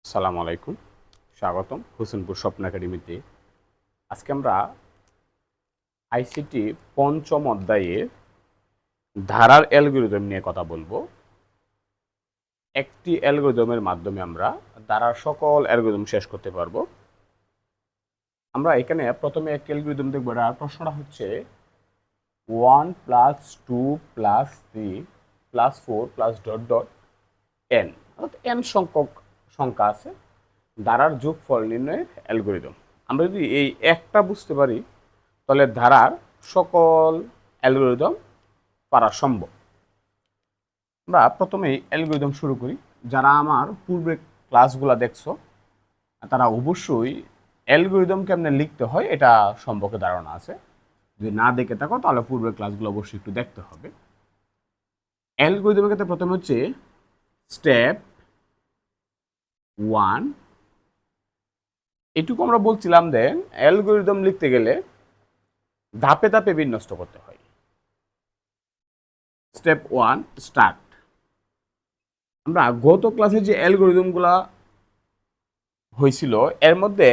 আসসালামু আলাইকুম, স্বাগতম হোসেনপুর স্বপ্ন একাডেমিতে। আজকে আমরা আইসিটি পঞ্চম অধ্যায়ে ধারার অ্যালগরিদম নিয়ে কথা বলবো। একটি অ্যালগরিদমের মাধ্যমে আমরা ধারার সকল অ্যালগরিদম শেষ করতে পারবো। আমরা এখানে প্রথমে একটি অ্যালগরিদম দেখবো। আর প্রশ্নটা হচ্ছে 1 + 2 + 3 + 4 + ... n, অর্থাৎ n সংখ্যক সংখ্যা আছে, ধারার যোগফল নির্ণয়ের অ্যালগরিদম। আমরা যদি এই একটা বুঝতে পারি তাহলে ধারার সকল অ্যালগরিদম পারা সম্ভব। আমরা প্রথমেই অ্যালগরিদম শুরু করি। যারা আমার পূর্বের ক্লাসগুলো দেখছো তারা অবশ্যই অ্যালগরিদম কেমনে লিখতে হয় এটা সম্পর্কে ধারণা আছে। যদি না দেখে থাকো তাহলে পূর্বের ক্লাসগুলো অবশ্যই একটু দেখতে হবে। অ্যালগরিদমের ক্ষেত্রে প্রথমে হচ্ছে স্টেপ 1। এটুকু আমরা বলছিলাম যে অ্যালগরিদম লিখতে গেলে ধাপে ধাপে বিন্যস্ত করতে হয়। Step 1 start. আমরা গত ক্লাসে যে অ্যালগরিদমগুলা হয়েছিল এর মধ্যে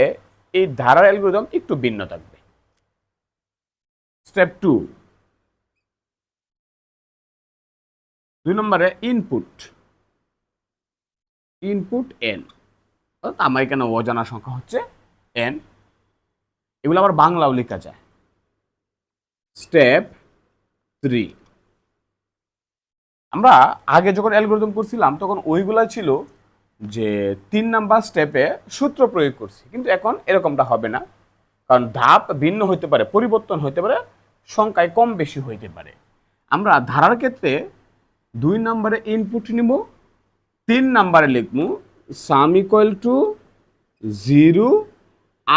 এই ধারার অ্যালগরিদম একটু ভিন্ন থাকবে। স্টেপ 2 2 নম্বরে ইনপুট n, আমার এখানে অজানা সংখ্যা হচ্ছে n, এগুলো আবার বাংলাও লেখা যায়। স্টেপ 3 আমরা আগে যখন অ্যালগরিদম করছিলাম তখন ওইগুলা ছিল যে 3 নাম্বার স্টেপে সূত্র প্রয়োগ করছি, কিন্তু এখন এরকমটা হবে না, কারণ ধাপ ভিন্ন হতে পারে, পরিবর্তন হতে পারে, সংখ্যায় কম বেশি হইতে পারে। আমরা ধারার ক্ষেত্রে 2 নম্বরে ইনপুট নিব, 3 নম্বরে লিখব সাম equal to 0,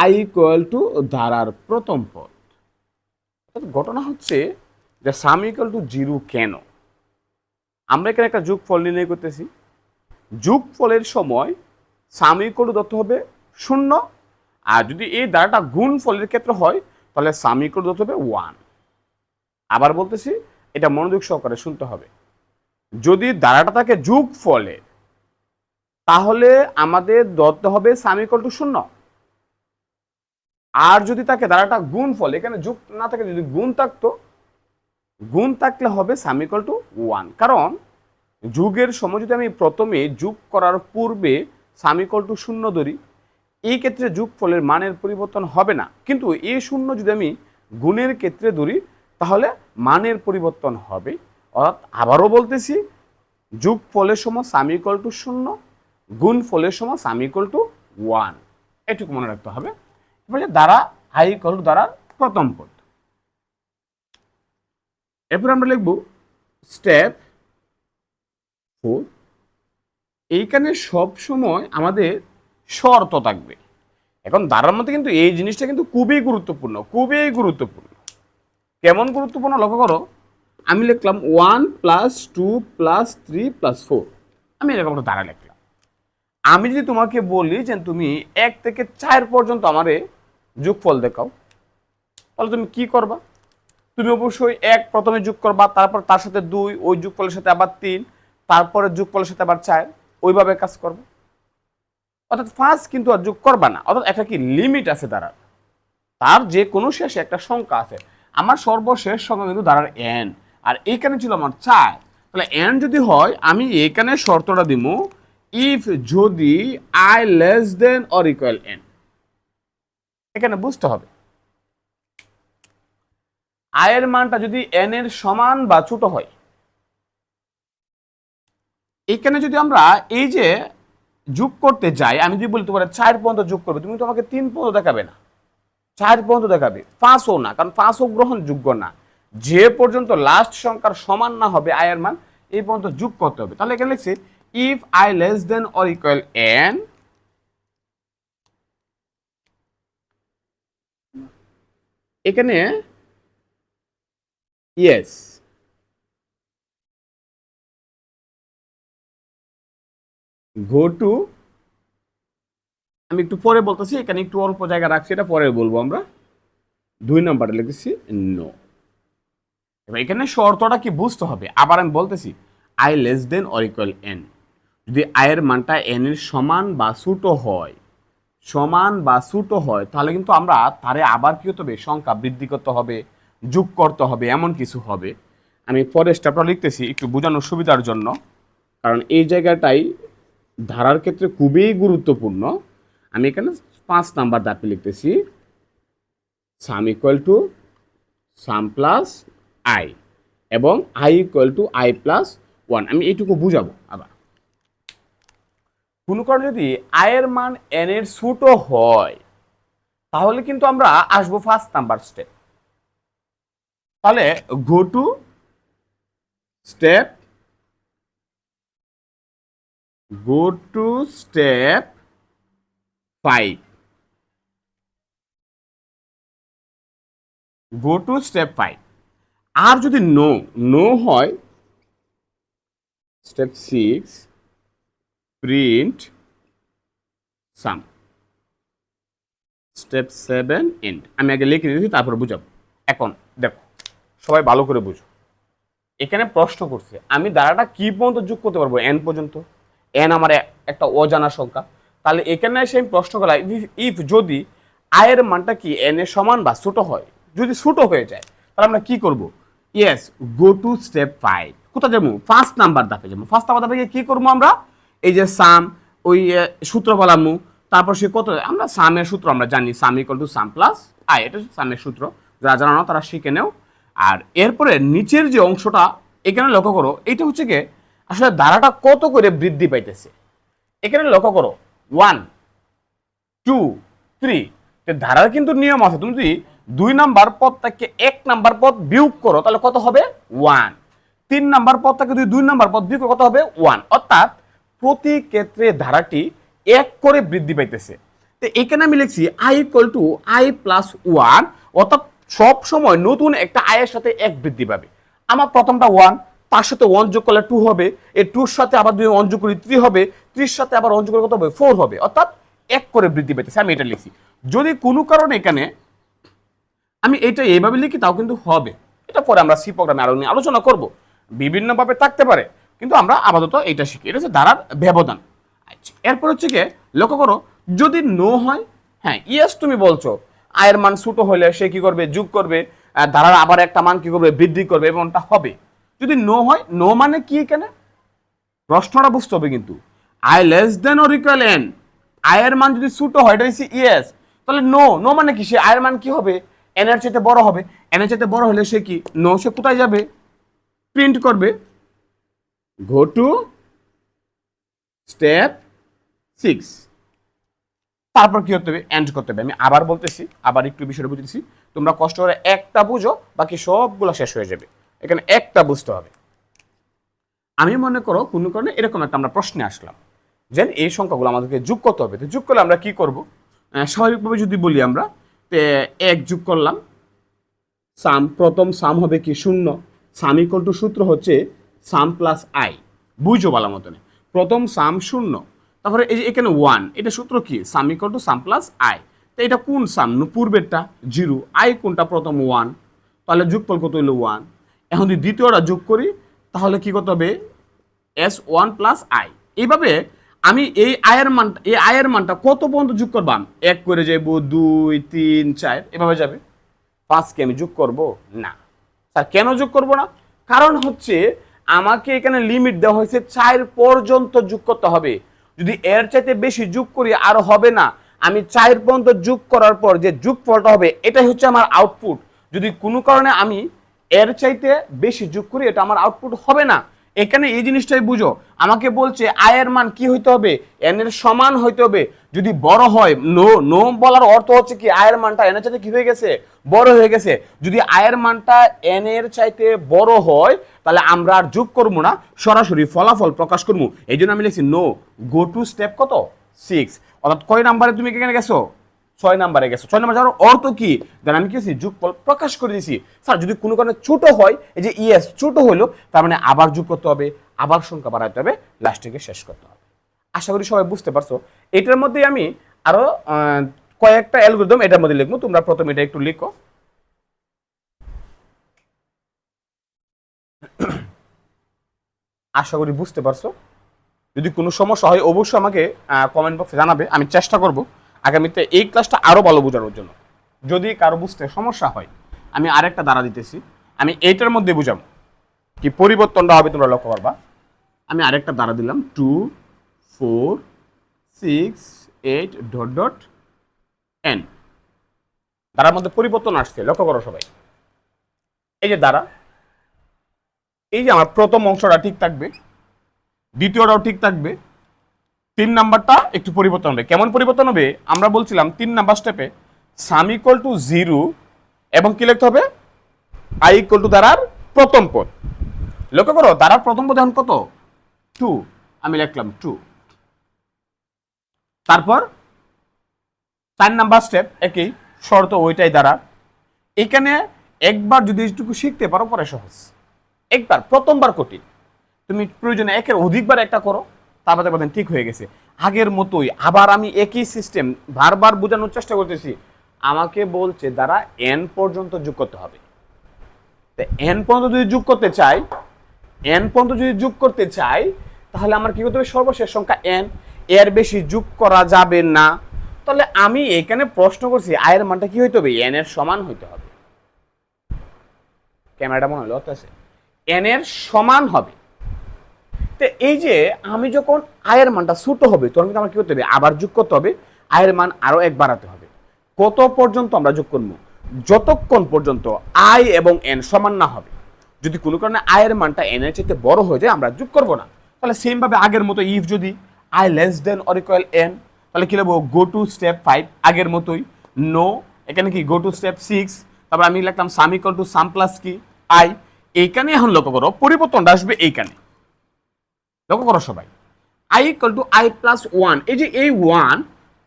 i equal to ধারার প্রথম পদ। ঘটনা হচ্ছে যে সাম ইকুয়াল টু 0 কেন? আমরা এখানে একটা যোগফল নির্ণয় করতেছি। যোগফলের সময় সাম ইকুয়াল টু ধরতে হবে 0, আর যদি এই ধারাটা গুণফলের ক্ষেত্রে হয় তাহলে সাম ইকুয়াল টু ধরতে হবে 1। আবার বলতেছি, এটা মনোযোগ সহকারে শুনতে হবে। যদি ধারাটা থাকে যোগফলে তাহলে আমাদের ধরতে হবে সাম ইকুয়াল টু 0, আর যদি তাকে ধারাটা গুণফল, এখানে যোগ না থাকে, যদি গুণ থাকতো, গুণ থাকলে হবে সাম ইকুয়াল টু 1। কারণ যোগের সময় যদি আমি প্রথমে যোগ করার পূর্বে সাম ইকুয়াল টু 0 ধরি, এই ক্ষেত্রে যোগফলের মানের পরিবর্তন হবে না, কিন্তু এই 0 যদি আমি গুণের ক্ষেত্রে ধরি তাহলে মানের পরিবর্তন হবে। অর্থাৎ আবারও বলতেছি, যোগফলের সময় সাম ইকুয়াল টু 0, গুণফলের সময় সাম ইকুয়াল টু 1, এটুকু মনে রাখতে হবে। এবার দ্বারা i ইকুয়াল টু দ্বারা প্রথম পদ। এরপর আমরা লিখব স্টেপ 4। এইখানে সব সময় আমাদের শর্ত থাকবে। এখন ধারার মধ্যে কিন্তু এই জিনিসটা কিন্তু খুবই গুরুত্বপূর্ণ, খুবই গুরুত্বপূর্ণ। কেমন গুরুত্বপূর্ণ লক্ষ্য করো। আমি লিখলাম 1 + 2 + 3 + 4, আমি এরকম একটা ধারা লিখলাম। আমি যদি তোমাকে বলি যে তুমি 1 থেকে 4 পর্যন্ত আমারে যোগফল দেখাও, তাহলে তুমি কি করবা? তুমি অবশ্যই 1 প্রথমে যোগ করবা, তারপর তার সাথে 2, ওই যোগফলের সাথে আবার 3, তারপরে যোগফলের সাথে আবার 4, ওইভাবে কাজ করবে। অর্থাৎ ফার্স্ট কিন্তু আর যোগ করবা না। অর্থাৎ একটা কি লিমিট আছে ধারার, তার যে কোনো শেষে একটা সংখ্যা আছে। আমার সর্বশেষ সংখ্যা কিন্তু ধারার n, আর এইখানে ছিল আমার 4। তাহলে n যদি হয় আমি এখানে শর্তটা দিব, ইফ যদি i less than or equal n। এখানে বুঝতে হবে i এর মানটা যদি n এর সমান বা ছোট হয়। এখানে যদি আমরা এই যে যোগ করতে যাই, আমি যদি বলি তোমার 4 পর্যন্ত যোগ করবে, তুমি তো আমাকে 3 পর্যন্ত দেখাবে না, 4 পর্যন্ত দেখাবে, 5ও না, কারণ 5ও গ্রহণযোগ্য না। যে পর্যন্ত লাস্ট সংখ্যার সমান না হবে i এর মান, এই পর্যন্ত যোগ করতে হবে। তাহলে এখানে লিখছি if i less than or equal n, এখানে ইয়েস গো টু, আমি একটু পরে বলতেছি, এখানে একটু অল্প জায়গা রাখছি, এটা পরে বলবো আমরা। 2 নম্বরে লিখেছি নো। এবার এখানে শর্তটা কি বুঝতে হবে। আবার আমি বলতেছি i less than or equal n, যদি আয়ের মানটা এন এর সমান বা ছোট হয় তাহলে কিন্তু আমরা তারে আবার কি হতে হবে, সংখ্যা বৃদ্ধি করতে হবে, যোগ করতে হবে, এমন কিছু হবে। আমি পরে স্টেপটা লিখতেছি একটু বোঝানোর সুবিধার জন্য, কারণ এই জায়গাটাই ধারার ক্ষেত্রে খুবই গুরুত্বপূর্ণ। আমি এখানে 5 নাম্বার ধাপে লিখতেছি sum equal to sum plus I এবং I equal to I plus 1। আমি এইটুকু বুঝাবো। আবার কোনো কারণে যদি আয়ের মান এন এর ছোট হয় তাহলে কিন্তু আমরা আসবো ফার্স্ট নাম্বার স্টেপ। তাহলে go to step step 5। Go to step 5। আর যদি নো হয় step 6 print sum, step 7 end. আমি আগে লিখে দিয়েছি তারপরে বুঝাবো। এখন দেখো সবাই ভালো করে বুঝো, এখানে প্রশ্ন করছে আমি দ্বারাটা কি পর্যন্ত যোগ করতে পারবো, এন পর্যন্ত। এন আমার একটা অজানা সংখ্যা। তাহলে এখানে এসে আমি প্রশ্ন করলাম ইফ যদি আয়ের মানটা কি এন এর সমান বা ছোট হয়, যদি ছোট হয়ে যায় তাহলে আমরা কি করব, ইয়েস গো টু স্টেপ 5। কোথায় যাবো, ফার্স্ট নাম্বার ধাপে যাবো। ফার্স্ট নাম্বার ধাপে গিয়ে কি করবো আমরা, এই যে সাম ওই সূত্র বলামু, তারপর সে কত, আমরা সামের সূত্র আমরা জানি, সাম equal to sum plus I, এটা সামের সূত্র, যারা জানো না তারা শিখে নেও। আর এরপরে নিচের যে অংশটা এখানে লক্ষ্য করো, এটা হচ্ছে কি আসলে ধারাটা কত করে বৃদ্ধি পাইতেছে। এখানে লক্ষ্য করো 1 2 3, ধারার কিন্তু নিয়ম আছে। তুমি যদি 2 নাম্বার পদ থেকে 1 নাম্বার পদ বিয়োগ করো তাহলে কত হবে 1, 3 নাম্বার পদ থেকে যদি 2 নাম্বার পদ বিয়োগ কত হবে 1, অর্থাৎ প্রতি ক্ষেত্রে ধারাটি 1 করে বৃদ্ধি পাইতেছে। তো এখানে আমি লিখছি i equal to i plus 1, অর্থাৎ সব সময় নতুন একটা আয়ের সাথে 1 বৃদ্ধি পাবে। আমার প্রথমটা 1, তার সাথে 1 যোগ করলে 2 হবে, এই 2 এর সাথে আবার 2 1 যোগ করি 3 হবে, 3 এর সাথে আবার 1 যোগ করলে কত হবে 4 হবে, অর্থাৎ 1 করে বৃদ্ধি পাইতেছে। আমি এটা লিখছি। যদি কোনো কারণে এখানে আমি এটা এইভাবে লিখি তাও কিন্তু হবে, এটা পরে আমরা সি প্রোগ্রামে আরো নিয়ে আলোচনা করব, বিভিন্নভাবে থাকতে পারে, কিন্তু আমরা আপাতত এটা শিখি। এটা হচ্ছে ধারার ব্যবধান। আচ্ছা, এরপর হচ্ছে কি লক্ষ্য করো যদি নো হয়, হ্যাঁ ইয়েস তুমি বলছো আয়ের মান ছোট হলে সে কি করবে, যোগ করবে, ধারার আবার একটা মান কি করবে, বৃদ্ধি করবে, এমনটা হবে। যদি নো হয়, নো মানে কি এখানে প্রশ্নটা বুঝতে হবে কিন্তু, I less than or equal N, আয়ের মান যদি ছোট হয় এটা হচ্ছে ইয়েস, তাহলে নো মানে কি সে আয়ের মান কি হবে, এন এর চাইতে বড় হবে। এন এর চাইতে বড় হলে সে কি নো, সে কোথায় যাবে, প্রিন্ট করবে গো টু স্টেপ 6। তারপর কি করতে হবে, এন্ড করতে হবে। আমি আবার বলতেছি, আবার একটু বিষয়টা বুঝতেছি, তোমরা কষ্ট করে একটা বুঝো, বাকি সবগুলো শেষ হয়ে যাবে। এখানে একটা বুঝতে হবে। আমি মনে করো কোনো কারণে এরকম একটা আমরা প্রশ্নে আসলাম যে এই সংখ্যাগুলো আমাদেরকে যোগ করতে হবে। তো যোগ করলে আমরা কি করব, স্বাভাবিকভাবে যদি বলি আমরা 1 যোগ করলাম, সাম প্রথম সাম হবে কি 0, সাম ইকুয়াল টু সূত্র হচ্ছে সাম প্লাস আই, বুঝো ভালো মতন। প্রথম সাম 0, তারপরে এই যে এখানে 1, এটা সূত্র কি সাম equal to sum plus I. তো এটা কোন সাম, পূর্বেরটা 0, আই কোনটা প্রথম 1, তাহলে যোগফল কত হলো 1। এখন যদি দ্বিতীয়টা যোগ করি তাহলে কি করতে হবে S1 প্লাস আই। এইভাবে আমি এই আয়ের মানটা কত পর্যন্ত যোগ করবাম, 1 করে যাইব, 2 3 4 এভাবে যাবে। 5 কে আমি যোগ করব না। স্যার কেন যোগ করব না, কারণ হচ্ছে আমাকে এখানে লিমিট দেওয়া হয়েছে 4 পর্যন্ত যোগ করতে হবে। যদি এর চাইতে বেশি যোগ করি আর হবে না, আমি 4 পর্যন্ত যোগ করার পর যে যোগফলটা হবে এটাই হচ্ছে আমার আউটপুট। যদি কোনো কারণে আমি এর চাইতে বেশি যোগ করি এটা আমার আউটপুট হবে না। এখানে এই জিনিসটাই বুঝো, আমাকে বলছে আয়ের মান কি হইতে হবে, এন এর সমান হইতে হবে। যদি বড় হয়, নো বলার অর্থ হচ্ছে কি আয়ের মানটা এন এর চাইতে কি হয়ে গেছে, বড় হয়ে গেছে। যদি আয়ের মানটা এন এর চাইতে বড় হয় তাহলে আমরা আর যোগ করবো না, সরাসরি ফলাফল প্রকাশ করবো। এই জন্য আমি লিখছি নো গো টু স্টেপ কত 6, অর্থাৎ কয় নাম্বারে তুমি এখানে গেছো, 6 নাম্বারে গেছো। 6 নাম্বার যাওয়ার অর্থ কি, দেন আমি কি যোগফল প্রকাশ করে দিয়েছি। স্যার যদি কোনো কারণে ছোট হয়, এই যে ইয়েস ছোট হলো, তার মানে আবার যোগ করতে হবে, আবার সংখ্যা বাড়াতে হবে, লাস্টে শেষ করতে হবে। আশা করি সবাই বুঝতে পারছো। এটার মধ্যে আমি আরো কয়েকটা অ্যালগরিদম এটার মধ্যে লিখবো, তোমরা প্রথমে এটা একটু লিখো। আশা করি বুঝতে পারছো। যদি কোনো সমস্যা হয় অবশ্যই আমাকে কমেন্ট বক্সে জানাবে, আমি চেষ্টা করব আগামীতে এই ক্লাসটা আরও ভালো বোঝানোর জন্য। যদি কারো বুঝতে সমস্যা হয় আমি আরেকটা দ্বারা দিতেছি, আমি এইটার মধ্যে বুঝাবো কি পরিবর্তনটা হবে, তোমরা লক্ষ্য করবা। আমি আরেকটা দ্বারা দিলাম 2 4 6 8 ডট ডট n, দ্বারার মধ্যে পরিবর্তন আসছে, লক্ষ্য করো সবাই। এই যে দ্বারা, এই যে আমার প্রথম অংশটা ঠিক থাকবে, দ্বিতীয়টাও ঠিক থাকবে, 3 নাম্বারটা একটু পরিবর্তন হবে। কেমন পরিবর্তন হবে? আমরা বলছিলাম 3 নাম্বার স্টেপে সাম ইকুয়াল টু 0 এবং কি লিখতে হবে, আই ইকুয়াল টু দ্বারার প্রথম পদ। লক্ষ্য করো দ্বারার প্রথম পদ এখন কত? 2, আমি লিখলাম 2। তারপর 4 নাম্বার স্টেপ একই শর্ত, ওইটাই দ্বারা। এখানে একবার যদি এইটুকু শিখতে পারো পরে সহজ, একবার প্রথমবার কঠিন, তুমি প্রয়োজনে একের অধিকবার একটা করো, তারপর দেখবেন ঠিক হয়ে গেছে। আগের মতোই আবার আমি একই সিস্টেম বারবার বোঝানোর চেষ্টা করতেছি। আমাকে বলছে দ্বারা n পর্যন্ত যোগ করতে হবে। n পর্যন্ত যদি যোগ করতে চাই, তাহলে আমার কি করতে হবে, সর্বশেষ সংখ্যা n, এর বেশি যোগ করা যাবে না। তাহলে আমি এখানে প্রশ্ন করছি আয়ের মানটা কি হইতে হবে, n এর সমান হইতে হবে। ক্যামেরাটা মনে হলো আছে, n এর সমান হবে। তো এই যে আমি যখন আয়ের মানটা ছোট হবে তখন কিন্তু আমার কি করতে হবে, আবার যোগ করতে হবে, আয়ের মান আরো এক বাড়াতে হবে। কত পর্যন্ত আমরা যোগ করব? যতক্ষণ পর্যন্ত আই এবং এন সমান না হবে। যদি কোনো কারণে আয়ের মানটা এন এর চাইতে বড় হয়ে যায় আমরা যোগ করব না। তাহলে সেম ভাবে আগের মতো ইফ যদি I less than or equal N, তাহলে কি লিখবো, গো টু স্টেপ 5, আগের মতোই। নো, এখানে কি গো টু স্টেপ 6, তারপর আমি লিখলাম সাম ইকুয়াল টু সাম প্লাস কি আই। এইখানে এখন লক্ষ্য করো পরিবর্তনটা আসবে এইখানে, লক্ষ্য করো সবাই, I equal to I plus 1। এই যে এই 1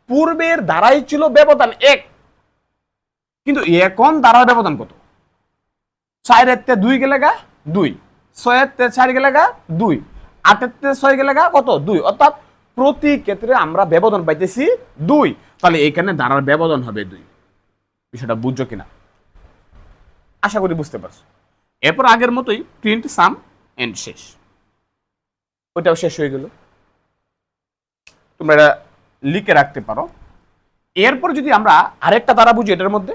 পূর্বের দ্বারাই ছিল ব্যবধান 1, কিন্তু এখন দ্বারার ব্যবধান কত? 4 2 গেলে গা 2, 6 4 গেলে গা 2, 8 6 গেলে গা কত 2, অর্থাৎ প্রতি ক্ষেত্রে আমরা ব্যবধান পাইতেছি 2। তাহলে এখানে দ্বারার ব্যবধান হবে 2। বিষয়টা বুঝছো কিনা? আশা করি বুঝতে পারছো। এরপর আগের মতোই প্রিন্ট সাম এন্ড শেষ, ওইটাও শেষ হয়ে গেল। তোমরা এটা লিখে রাখতে পারো। এরপর যদি আমরা আরেকটা দ্বারা বুঝি, এটার মধ্যে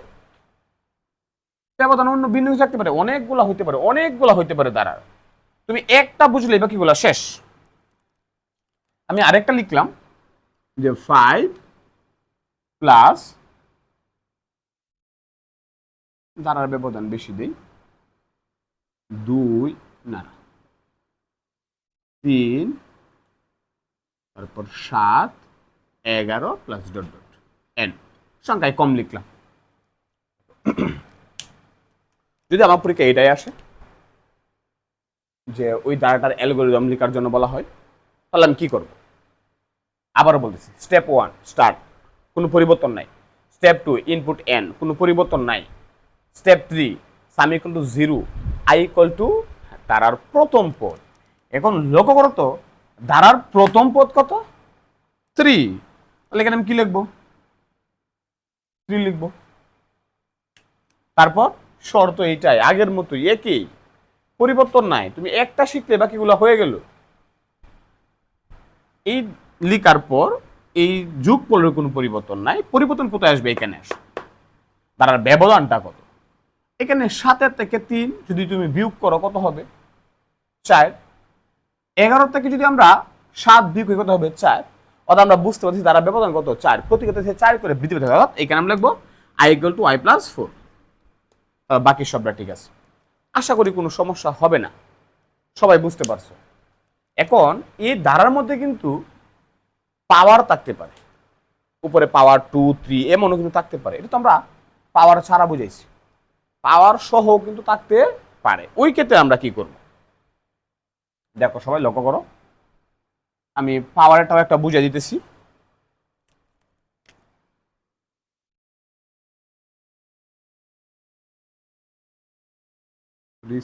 ব্যবধান অন্য ভিন্ন থাকতে পারে, অনেকগুলা হইতে পারে দ্বারা। তুমি একটা বুঝলে বাকিগুলা শেষ। আমি আরেকটা লিখলাম যে 5 প্লাস, দ্বারার ব্যবধান বেশি দেই, 2 না 3, তারপর 7 11 প্লাস ডট ডট n, সংখ্যায় কম লিখলাম। যদি আমার পরীক্ষা এটাই আসে যে ওই দ্বারাটার অ্যালগরিদম লেখার জন্য বলা হয়, তাহলে আমি কি করব? আবারও বলতেছি, স্টেপ 1 স্টার্ট, কোনো পরিবর্তন নাই। স্টেপ 2 ইনপুট n, কোনো পরিবর্তন নাই। Step 3 sum equal to 0, I equal to দ্বারার প্রথম পদ। এখন লক্ষ্য করো তো দ্বারার প্রথম পদ কত? 3। তাহলে এখানে আমি কি লিখবো? 3 লিখবো। তারপর শর্ত এইটাই, আগের মতোই একই, পরিবর্তন নাই। তুমি একটা শিখলে বাকিগুলো হয়ে গেল। এই লিখার পর এই যোগ করলে কোনো পরিবর্তন নাই। পরিবর্তন কোথায় আসবে? এখানে আসবে। দ্বারার ব্যবধানটা কত? এখানে 7 থেকে 3 যদি তুমি বিয়োগ করো কত হবে? 4। 11 থেকে যদি আমরা 7 বিয়োগ কত হবে? 4। অর্থাৎ আমরা বুঝতে পারছি দ্বারা ব্যবধান কত? 4। প্রতি ক্ষেত্রে 4 করে বৃদ্ধি পেতে হবে। এখানে আমরা লিখবো I equal to I plus 4। বাকি সবটা ঠিক আছে। আশা করি কোনো সমস্যা হবে না, সবাই বুঝতে পারছো। এখন এই ধারার মধ্যে কিন্তু পাওয়ার থাকতে পারে, উপরে পাওয়ার 2 3 এমনও কিন্তু থাকতে পারে। এটা তো আমরা পাওয়ার ছাড়া বুঝাইছি, পাওয়ার সহ কিন্তু থাকতে পারে। ওই ক্ষেত্রে আমরা কি করব? দেখো সবাই লক্ষ্য করো, আমি পাওয়ারটাও একটা বুঝিয়ে দিতেছি।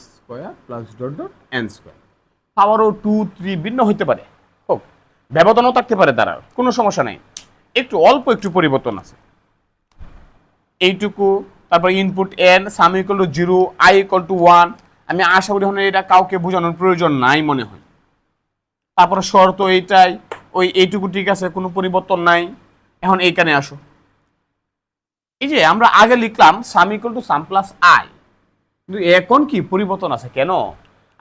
Square plus dot dot N square, পাওয়ারও 2 3 ভিন্ন হইতে পারে, হোক ব্যবধানও থাকতে পারে, দ্বারা কোনো সমস্যা নেই। একটু অল্প একটু পরিবর্তন আছে এইটুকু। তারপর input N, some equal to 0, I equal two 1। আমি আশা করি এটা কাউকে বোঝানোর প্রয়োজন নাই মনে হয়। তারপরে শর্ত এইটাই, ওই এইটুকু ঠিক আছে, কোনো পরিবর্তন নাই। এখন এইখানে আসো, এই যে আমরা আগে লিখলাম সাম equal to sum plus I, কিন্তু এখন কি পরিবর্তন আছে কেন?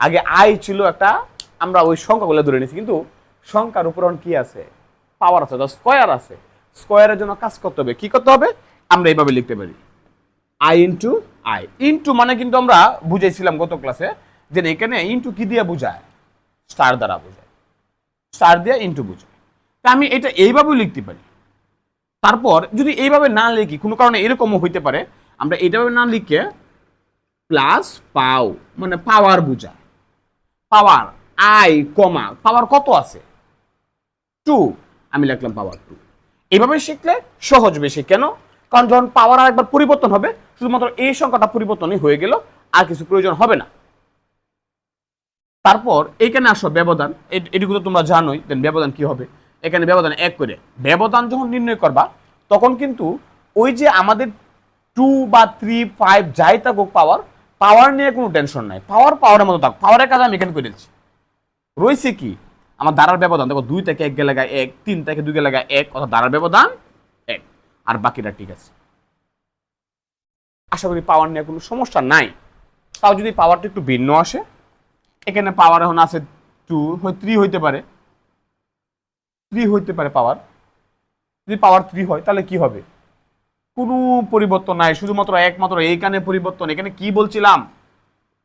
আগে আই ছিল একটা, আমরা ওই সংখ্যাগুলো ধরে নিয়েছি, কিন্তু সংখ্যার উপর কি আছে? পাওয়ার আছে, স্কোয়ার আছে। স্কোয়ারের জন্য কাজ করতে হবে, কি করতে হবে? আমরা এইভাবে লিখতে পারি আই ইন্টু আই। ইন্টু মানে কিন্তু আমরা বুঝাইছিলাম গত ক্লাসে যে এখানে ইন্টু কি দিয়ে বোঝায়? স্টার দ্বারা বোঝায়, স্টার দিয়ে ইন্টু বোঝায়। তা আমি এটা এইভাবেও লিখতে পারি। তারপর যদি এইভাবে না লিখি, কোনো কারণে এরকমও হইতে পারে, আমরা এইভাবে না লিখে প্লাস পাও মানে পাওয়ার বোঝায়, পাওয়ার আই কমা পাওয়ার কত আছে? 2, আমি লিখলাম পাওয়ার 2। এইভাবে শিখলে সহজ বেশি। কেন? কারণ যখন পাওয়ার আরেকবার পরিবর্তন হবে, শুধুমাত্র এই সংখ্যাটা পরিবর্তনই হয়ে গেল, আর কিছু প্রয়োজন হবে না। তারপর এখানে আসো ব্যবধান, এটুকু তো তোমরা জানোই। দেন ব্যবধান কি হবে? এখানে ব্যবধান 1 করে। ব্যবধান যখন নির্ণয় করবা তখন কিন্তু ওই যে আমাদের 2 বা 3, 5 যাই থাকুক পাওয়ার, পাওয়ার নিয়ে কোনো টেনশন নাই। পাওয়ার পাওয়ারের মতো থাক, পাওয়ারের কাজ আমি এখানে করে দিচ্ছি। রয়েছে কি? আমার দ্বারার ব্যবধান দেখো, 2 থেকে 1 গেলে 1, 3 থেকে 2 গেলে 1, অর্থাৎ দ্বারার ব্যবধান 1, আর বাকিটা ঠিক আছে। আশা করি পাওয়ার নিয়ে কোনো সমস্যা নাই। তাও যদি পাওয়ারটা একটু ভিন্ন আসে, এখানে পাওয়ার এখন আছে 2, 3 হইতে পারে, 3 হইতে পারে পাওয়ার। যদি পাওয়ার 3 হয় তাহলে কি হবে? কোনো পরিবর্তন নাই, শুধুমাত্র একমাত্র এইখানে পরিবর্তন। এখানে কি বলছিলাম?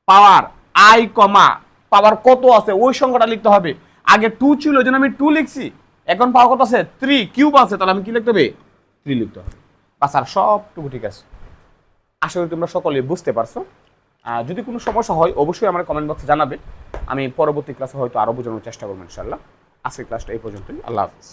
পাওয়ার আই কমা পাওয়ার কত আছে ওই সংখ্যাটা লিখতে হবে। আগে 2 ছিল, ওই জন্য আমি 2 লিখছি। এখন পাওয়ার কত আছে? 3 কিউব আছে, তাহলে আমি কি লিখতে হবে? 3 লিখতে হবে। বাস, আর সবটুকু ঠিক আছে। আশা করি তোমরা সকলে বুঝতে পারছো। যদি কোনো সমস্যা হয় অবশ্যই আমার কমেন্ট বক্সে জানাবে। আমি পরবর্তী ক্লাসে হয়তো আরো বোঝানোর চেষ্টা করবো ইনশাআল্লাহ। আজকের ক্লাসটা এই পর্যন্তই। আল্লাহ হাফিজ।